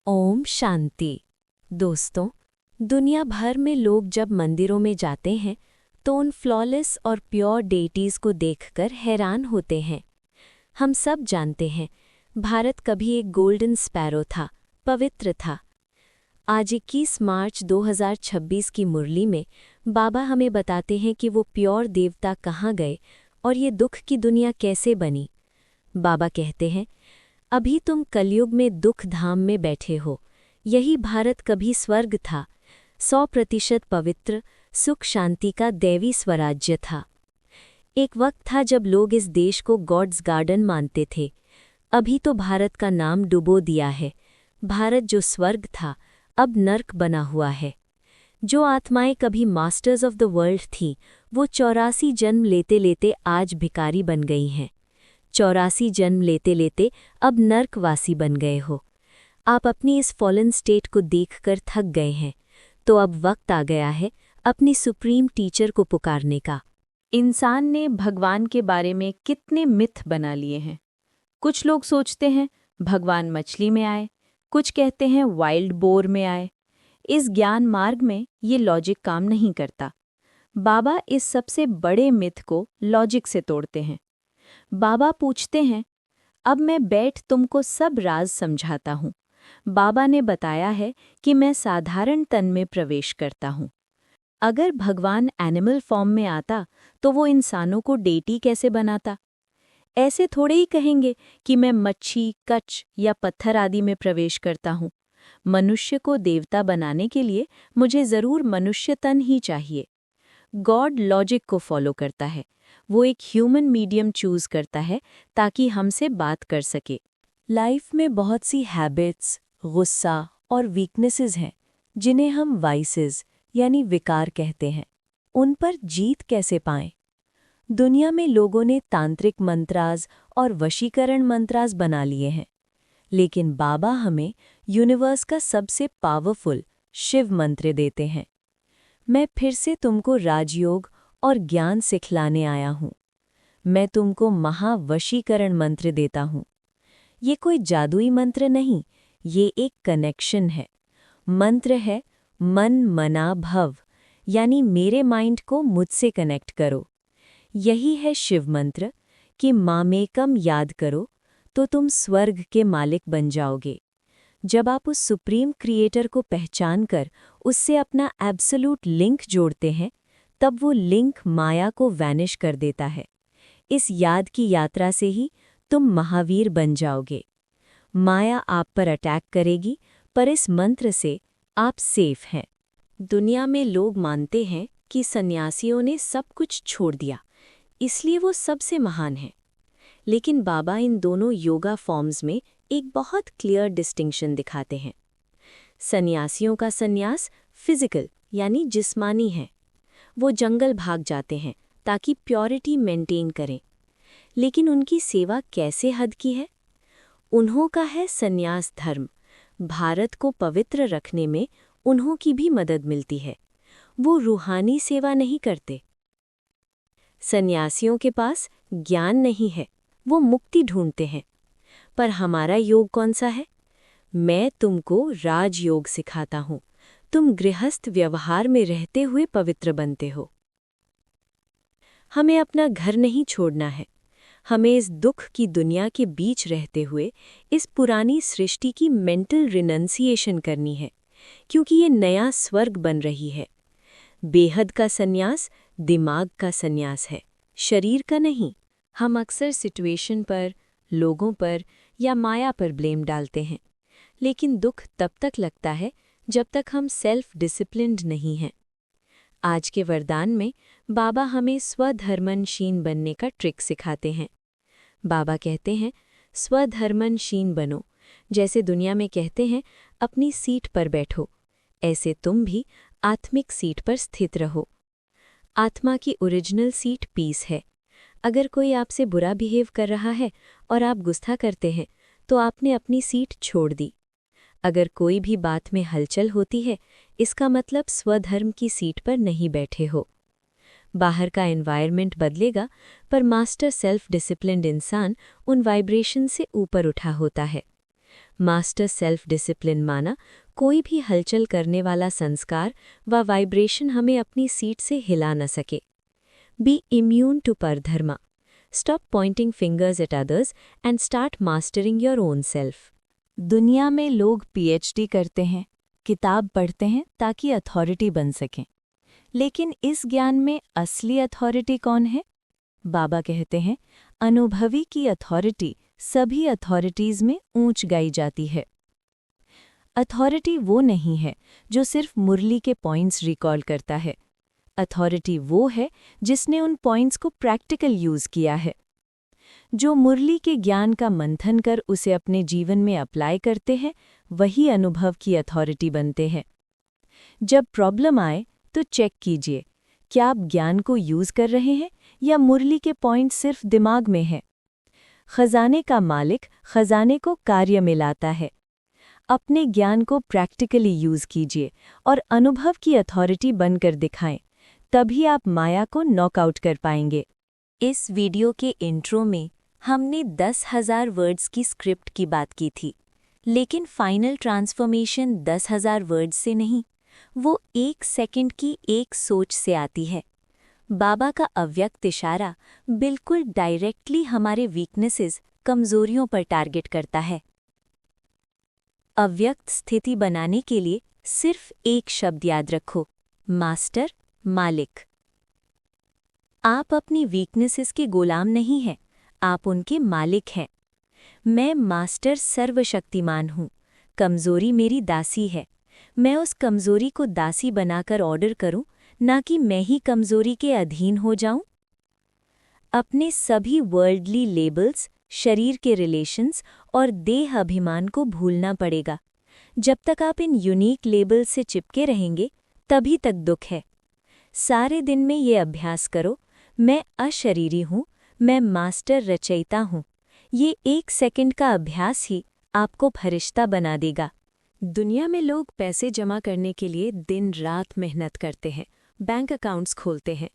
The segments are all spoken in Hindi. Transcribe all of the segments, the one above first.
ओम शांति। दोस्तों, दुनिया भर में लोग जब मंदिरों में जाते हैं तो उन फ्लॉलेस और प्योर डेटीज़ को देखकर हैरान होते हैं। हम सब जानते हैं, भारत कभी एक गोल्डन स्पैरो था, पवित्र था। आज 21 मार्च 2026 की मुरली में बाबा हमें बताते हैं कि वो प्योर देवता कहाँ गए और ये दुख की दुनिया कैसे बनी। बाबा कहते हैं, अभी तुम कलयुग में दुख धाम में बैठे हो। यही भारत कभी स्वर्ग था, 100% पवित्र, सुख शांति का दैवी स्वराज्य था। एक वक्त था जब लोग इस देश को गॉड्स गार्डन मानते थे। अभी तो भारत का नाम डुबो दिया है। भारत जो स्वर्ग था, अब नर्क बना हुआ है। जो आत्माएं कभी मास्टर्स ऑफ द वर्ल्ड थीं, वो 84 जन्म लेते लेते आज भिकारी बन गई हैं। 84 जन्म लेते लेते अब नर्कवासी बन गए हो। आप अपनी इस फॉलन स्टेट को देखकर थक गए हैं, तो अब वक्त आ गया है अपनी सुप्रीम टीचर को पुकारने का। इंसान ने भगवान के बारे में कितने मिथ बना लिए हैं। कुछ लोग सोचते हैं भगवान मछली में आए, कुछ कहते हैं वाइल्ड बोर में आए। इस ज्ञान मार्ग में ये लॉजिक काम नहीं करता। बाबा इस सबसे बड़े मिथ को लॉजिक से तोड़ते हैं। बाबा पूछते हैं, अब मैं बैठ तुमको सब राज समझाता हूँ। बाबा ने बताया है कि मैं साधारण तन में प्रवेश करता हूँ। अगर भगवान एनिमल फॉर्म में आता तो वो इंसानों को डेटी कैसे बनाता? ऐसे थोड़े ही कहेंगे कि मैं मच्छी, कच्छ या पत्थर आदि में प्रवेश करता हूँ। मनुष्य को देवता बनाने के लिए मुझे जरूर मनुष्य तन ही चाहिए। गॉड लॉजिक को फॉलो करता है। वो एक ह्यूमन मीडियम चूज करता है ताकि हमसे बात कर सके। लाइफ में बहुत सी हैबिट्स, गुस्सा और वीकनेसेस हैं जिन्हें हम वाइसेस यानी विकार कहते हैं। उन पर जीत कैसे पाएं? दुनिया में लोगों ने तांत्रिक मंत्रास और वशीकरण मंत्रास बना लिए हैं, लेकिन बाबा हमें यूनिवर्स का सबसे पावरफुल शिव मंत्र देते हैं। मैं फिर से तुमको राजयोग और ज्ञान सिखलाने आया हूँ। मैं तुमको महावशीकरण मंत्र देता हूँ। ये कोई जादुई मंत्र नहीं, ये एक कनेक्शन है। मंत्र है मन मना भव, यानी मेरे माइंड को मुझसे कनेक्ट करो। यही है शिव मंत्र कि मामेकम याद करो तो तुम स्वर्ग के मालिक बन जाओगे। जब आप उस सुप्रीम क्रिएटर को पहचान कर उससे अपना एब्सोल्यूट लिंक जोड़ते हैं, तब वो लिंक माया को वैनिश कर देता है। इस याद की यात्रा से ही तुम महावीर बन जाओगे। माया आप पर अटैक करेगी, पर इस मंत्र से आप सेफ हैं। दुनिया में लोग मानते हैं कि सन्यासियों ने सब कुछ छोड़ दिया, इसलिए वो सबसे महान हैं। लेकिन बाबा इन दोनों योगा फॉर्म्स में एक बहुत क्लियर डिस्टिंक्शन दिखाते हैं। सन्यासियों का सन्यास फिजिकल यानी जिस्मानी है। वो जंगल भाग जाते हैं ताकि प्योरिटी मेंटेन करें। लेकिन उनकी सेवा कैसे हद की है? उन्हों का है सन्यास धर्म। भारत को पवित्र रखने में उन्हों की भी मदद मिलती है। वो रूहानी सेवा नहीं करते। सन्यासियों के पास ज्ञान नहीं है, वो मुक्ति ढूंढते हैं। पर हमारा योग कौन सा है? मैं तुमको राजयोग सिखाता हूँ। तुम गृहस्थ व्यवहार में रहते हुए पवित्र बनते हो। हमें अपना घर नहीं छोड़ना है। हमें इस दुख की दुनिया के बीच रहते हुए इस पुरानी सृष्टि की मेंटल रिनंसिएशन करनी है, क्योंकि ये नया स्वर्ग बन रही है। बेहद का सन्यास दिमाग का सन्यास है, शरीर का नहीं। हम अक्सर सिचुएशन पर, लोगों पर या माया पर ब्लेम डालते हैं, लेकिन दुख तब तक लगता है जब तक हम सेल्फ डिसिप्लिन्ड नहीं हैं। आज के वरदान में बाबा हमें स्वधर्मनशीन बनने का ट्रिक सिखाते हैं। बाबा कहते हैं, स्वधर्मनशीन बनो। जैसे दुनिया में कहते हैं अपनी सीट पर बैठो, ऐसे तुम भी आत्मिक सीट पर स्थित रहो। आत्मा की ओरिजिनल सीट पीस है। अगर कोई आपसे बुरा बिहेव कर रहा है और आप गुस्सा करते हैं, तो आपने अपनी सीट छोड़ दी। अगर कोई भी बात में हलचल होती है, इसका मतलब स्वधर्म की सीट पर नहीं बैठे हो। बाहर का एनवायरनमेंट बदलेगा, पर मास्टर सेल्फ डिसिप्लिन्ड इंसान उन वाइब्रेशन से ऊपर उठा होता है। मास्टर सेल्फ डिसिप्लिन माना कोई भी हलचल करने वाला संस्कार व वाइब्रेशन हमें अपनी सीट से हिला न सके। बी इम्यून टू परधर्मा। Stop pointing fingers at others and start mastering your own self. दुनिया में लोग पीएचडी करते हैं, किताब पढ़ते हैं ताकि अथॉरिटी बन सकें, लेकिन इस ज्ञान में असली अथॉरिटी कौन है? बाबा कहते हैं, अनुभवी की अथॉरिटी सभी अथॉरिटीज़ में ऊंच गाई जाती है। अथॉरिटी वो नहीं है जो सिर्फ मुरली के पॉइंट्स रिकॉल करता है। अथॉरिटी वो है जिसने उन पॉइंट्स को प्रैक्टिकल यूज़ किया है। जो मुरली के ज्ञान का मंथन कर उसे अपने जीवन में अप्लाई करते हैं, वही अनुभव की अथॉरिटी बनते हैं। जब प्रॉब्लम आए तो चेक कीजिए, क्या आप ज्ञान को यूज़ कर रहे हैं या मुरली के पॉइंट सिर्फ दिमाग में हैं? खजाने का मालिक खजाने को कार्य में लाता है। अपने ज्ञान को प्रैक्टिकली यूज़ कीजिए और अनुभव की अथॉरिटी बनकर दिखाएं, तभी आप माया को नॉकआउट कर पाएंगे। इस वीडियो के इंट्रो में हमने 10,000 वर्ड्स की स्क्रिप्ट की बात की थी, लेकिन फाइनल ट्रांसफॉर्मेशन 10,000 वर्ड्स से नहीं, वो 1 सेकंड की एक सोच से आती है। बाबा का अव्यक्त इशारा बिल्कुल डायरेक्टली हमारे वीकनेसेस, कमजोरियों पर टारगेट करता है। अव्यक्त स्थिति बनाने के लिए सिर्फ एक शब्द याद रखो, मास्टर, मालिक। आप अपनी वीकनेसेस के गुलाम नहीं हैं, आप उनके मालिक हैं। मैं मास्टर सर्वशक्तिमान हूँ, कमजोरी मेरी दासी है। मैं उस कमजोरी को दासी बनाकर ऑर्डर करूं, ना कि मैं ही कमजोरी के अधीन हो जाऊं। अपने सभी वर्ल्डली लेबल्स, शरीर के रिलेशंस और देह अभिमान को भूलना पड़ेगा। जब तक आप इन यूनिक लेबल से चिपके रहेंगे, तभी तक दुख है। सारे दिन में ये अभ्यास करो, मैं अशरीरी हूँ, मैं मास्टर रचयिता हूँ। ये 1 सेकंड का अभ्यास ही आपको फरिश्ता बना देगा। दुनिया में लोग पैसे जमा करने के लिए दिन रात मेहनत करते हैं, बैंक अकाउंट्स खोलते हैं,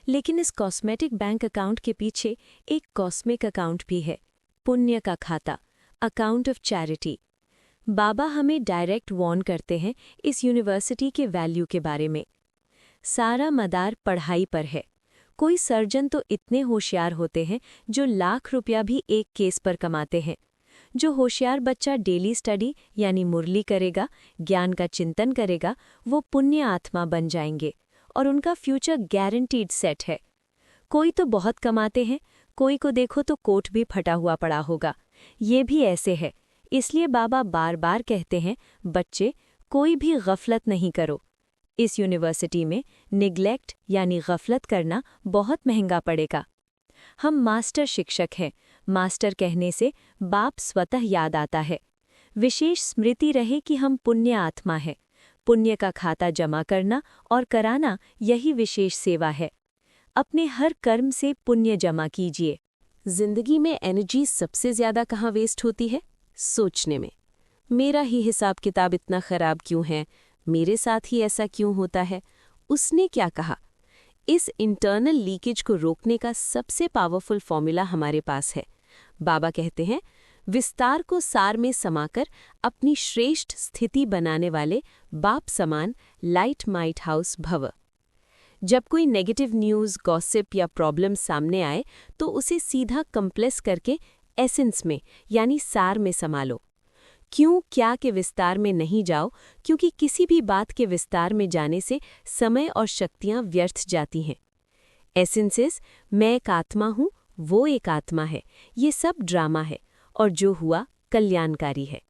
लेकिन इस कॉस्मेटिक बैंक अकाउंट के पीछे एक कॉस्मिक अकाउंट भी है, पुण्य का खाता, अकाउंट ऑफ चैरिटी। बाबा हमें डायरेक्ट वॉर्न करते हैं इस यूनिवर्सिटी के वैल्यू के बारे में। सारा मदार पढ़ाई पर है। कोई सर्जन तो इतने होशियार होते हैं जो लाख रुपया भी एक केस पर कमाते हैं। जो होशियार बच्चा डेली स्टडी यानी मुरली करेगा, ज्ञान का चिंतन करेगा, वो पुण्य आत्मा बन जाएंगे और उनका फ्यूचर गारंटीड सेट है। कोई तो बहुत कमाते हैं, कोई को देखो तो कोट भी फटा हुआ पड़ा होगा। ये भी ऐसे है। इसलिए बाबा बार बार कहते हैं, बच्चे कोई भी गफलत नहीं करो। इस यूनिवर्सिटी में निग्लेक्ट यानी गफलत करना बहुत महंगा पड़ेगा। हम मास्टर शिक्षक हैं। मास्टर कहने से बाप स्वतः याद आता है। विशेष स्मृति रहे कि हम पुण्य आत्मा है। पुण्य का खाता जमा करना और कराना यही विशेष सेवा है। अपने हर कर्म से पुण्य जमा कीजिए। जिंदगी में एनर्जी सबसे ज्यादा कहाँ वेस्ट होती है? सोचने में। मेरा ही हिसाब किताब इतना खराब क्यों है? मेरे साथ ही ऐसा क्यों होता है? उसने क्या कहा? इस इंटरनल लीकेज को रोकने का सबसे पावरफुल फॉर्मूला हमारे पास है। बाबा कहते हैं, विस्तार को सार में समाकर अपनी श्रेष्ठ स्थिति बनाने वाले बाप समान लाइट माइट हाउस भव। जब कोई नेगेटिव न्यूज़, गॉसिप या प्रॉब्लम सामने आए तो उसे सीधा कंप्लेस करके एसेंस में यानी सार में समा लो। क्यों क्या के विस्तार में नहीं जाओ, क्योंकि किसी भी बात के विस्तार में जाने से समय और शक्तियां व्यर्थ जाती हैं। एसेंसेस, मैं एक आत्मा हूँ, वो एक आत्मा है, ये सब ड्रामा है और जो हुआ कल्याणकारी है।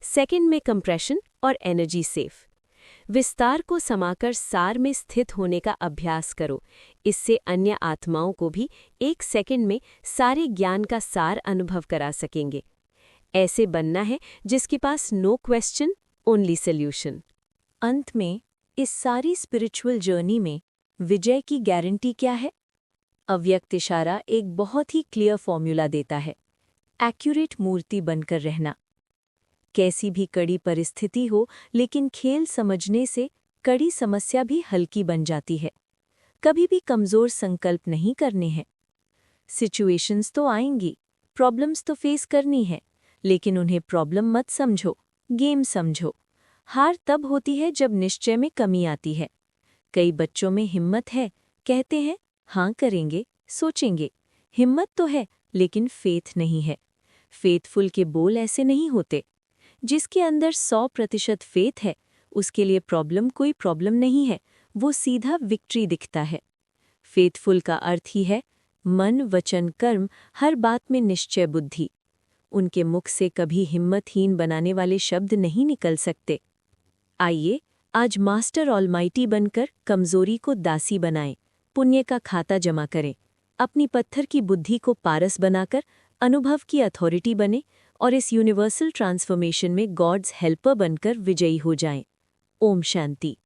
सेकंड में कंप्रेशन और एनर्जी सेफ। विस्तार को समाकर सार में स्थित होने का अभ्यास करो। इससे अन्य आत्माओं को भी 1 सेकंड में सारे ज्ञान का सार अनुभव करा सकेंगे। ऐसे बनना है जिसके पास नो क्वेश्चन, ओनली सॉल्यूशन। अंत में इस सारी स्पिरिचुअल जर्नी में विजय की गारंटी क्या है? अव्यक्त इशारा एक बहुत ही क्लियर फॉर्मूला देता है। एक्यूरेट मूर्ति बनकर रहना। कैसी भी कड़ी परिस्थिति हो, लेकिन खेल समझने से कड़ी समस्या भी हल्की बन जाती है। कभी भी कमज़ोर संकल्प नहीं करने हैं। सिचुएशंस तो आएंगी, प्रॉब्लम्स तो फेस करनी है, लेकिन उन्हें प्रॉब्लम मत समझो, गेम समझो। हार तब होती है जब निश्चय में कमी आती है। कई बच्चों में हिम्मत है, कहते हैं हाँ करेंगे, सोचेंगे। हिम्मत तो है, लेकिन फेथ नहीं है। फेथफुल के बोल ऐसे नहीं होते। जिसके अंदर 100% फेथ है, उसके लिए प्रॉब्लम कोई प्रॉब्लम नहीं है, वो सीधा विक्ट्री दिखता है। फेथफुल का अर्थ ही है मन, वचन, कर्म, हर बात में निश्चय बुद्धि। उनके मुख से कभी हिम्मतहीन बनाने वाले शब्द नहीं निकल सकते। आइए आज मास्टर ऑलमाइटी बनकर कमजोरी को दासी बनाएं, पुण्य का खाता जमा करें, अपनी पत्थर की बुद्धि को पारस बनाकर अनुभव की अथॉरिटी बने और इस यूनिवर्सल ट्रांसफॉर्मेशन में गॉड्स हेल्पर बनकर विजयी हो जाएं। ओम शांति।